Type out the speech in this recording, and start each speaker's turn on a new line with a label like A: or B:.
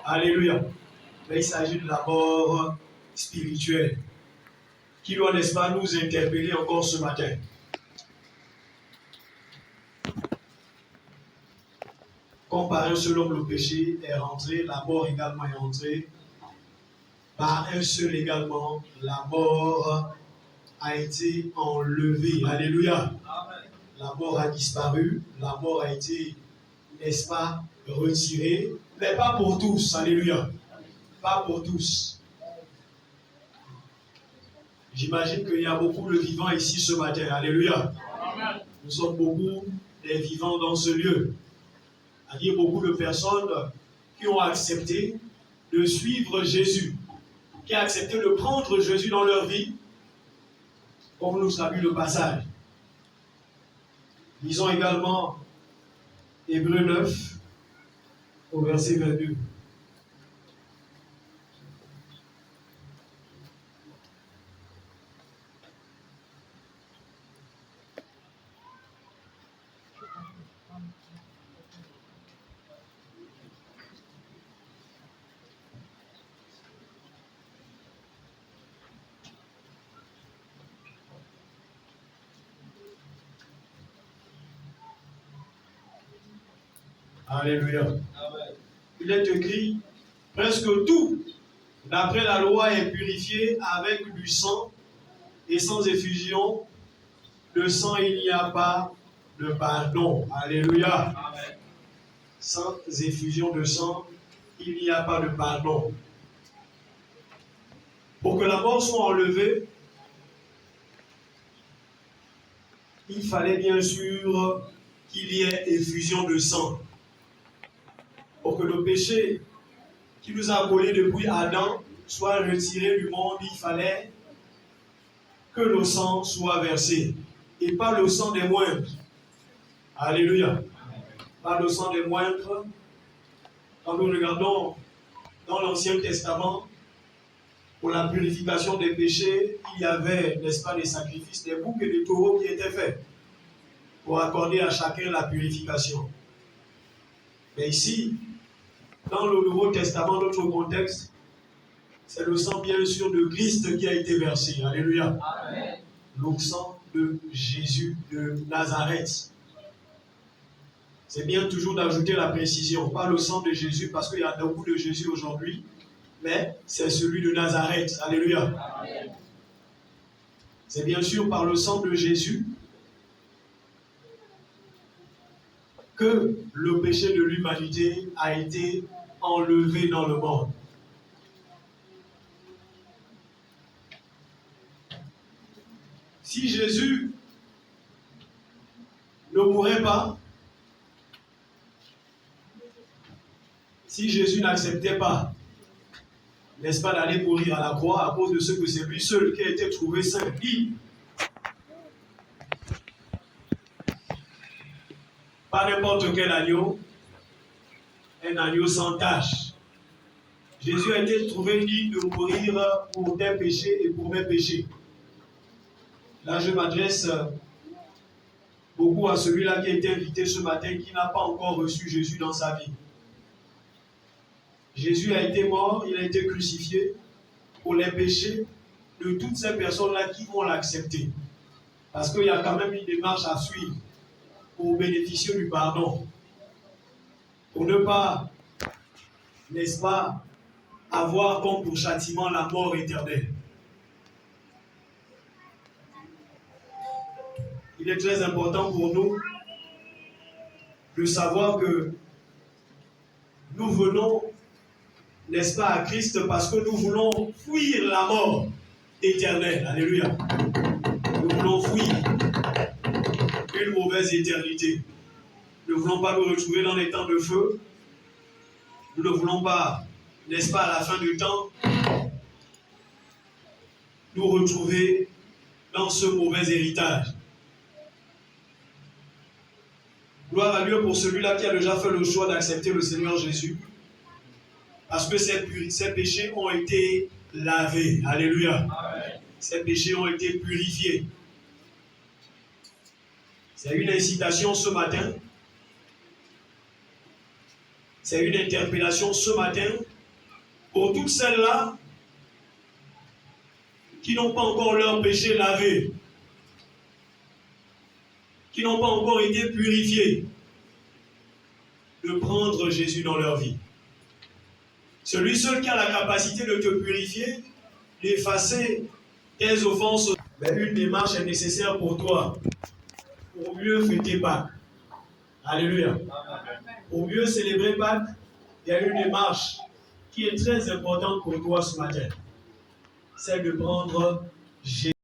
A: Alléluia. Mais il s'agit de la mort spirituelle qui doit, n'est-ce pas, nous interpeller encore ce matin. Comme par un seul homme le péché est rentré, la mort également est rentrée. Par un seul également, la mort a été enlevée. Alléluia. Amen. La mort a disparu, la mort a été, n'est-ce pas, retirée, mais pas pour tous. Alléluia. Pas pour tous. J'imagine qu'il y a beaucoup de vivants ici ce matin. Alléluia. Amen. Nous sommes beaucoup des vivants dans ce lieu. C'est-à-dire beaucoup de personnes qui ont accepté de suivre Jésus, qui ont accepté de prendre Jésus dans leur vie, comme nous savons le passage. Lisons également Hébreux 9, au verset 22. Alléluia. Amen. Il est écrit, presque tout, d'après la loi, est purifié avec du sang, et sans effusion de sang, il n'y a pas de pardon. Alléluia. Amen. Sans effusion de sang, il n'y a pas de pardon. Pour que la mort soit enlevée, il fallait bien sûr qu'il y ait effusion de sang. Pour que le péché qui nous a collés depuis Adam soit retiré du monde, il fallait que le sang soit versé. Et pas le sang des moindres. Alléluia. Pas le sang des moindres. Quand nous regardons dans l'Ancien Testament, pour la purification des péchés, il y avait, n'est-ce pas, des sacrifices, des boucs et des taureaux qui étaient faits pour accorder à chacun la purification. Mais ici, dans le Nouveau Testament, notre contexte, c'est le sang bien sûr de Christ qui a été versé. Alléluia. Amen. Le sang de Jésus de Nazareth. C'est bien toujours d'ajouter la précision. Pas le sang de Jésus parce qu'il y a beaucoup de Jésus aujourd'hui, mais c'est celui de Nazareth. Alléluia. Amen. C'est bien sûr par le sang de Jésus que le péché de l'humanité a été enlevé dans le monde. Si Jésus ne mourait pas, si Jésus n'acceptait pas, n'est-ce pas, d'aller mourir à la croix à cause de ce que c'est lui seul qui a été trouvé saint, libre, pas n'importe quel agneau, un agneau sans tache. Jésus a été trouvé digne de mourir pour tes péchés et pour mes péchés. Là, je m'adresse beaucoup à celui-là qui a été invité ce matin, qui n'a pas encore reçu Jésus dans sa vie. Jésus a été mort, il a été crucifié pour les péchés de toutes ces personnes-là qui vont l'accepter. Parce qu'il y a quand même une démarche à suivre pour bénéficier du pardon. Pour ne pas, n'est-ce pas, avoir comme pour châtiment la mort éternelle. Il est très important pour nous de savoir que nous venons, n'est-ce pas, à Christ parce que nous voulons fuir la mort éternelle. Alléluia. Nous voulons fuir une mauvaise éternité. Nous ne voulons pas nous retrouver dans les temps de feu. Nous ne voulons pas, n'est-ce pas, à la fin du temps, nous retrouver dans ce mauvais héritage. Gloire à Dieu pour celui-là qui a déjà fait le choix d'accepter le Seigneur Jésus. Parce que ces péchés ont été lavés. Alléluia. Amen. Ces péchés ont été purifiés. C'est une incitation ce matin. C'est une interpellation ce matin Pour toutes celles-là qui n'ont pas encore leur péché lavé, qui n'ont pas encore été purifiés, de prendre Jésus dans leur vie. Celui seul qui a la capacité de te purifier, d'effacer tes offenses. Mais une démarche est nécessaire pour toi, pour mieux fêter Pâques. Alléluia. Pour mieux célébrer Pâques, il y a une démarche qui est très importante pour toi ce matin. C'est de prendre Jésus.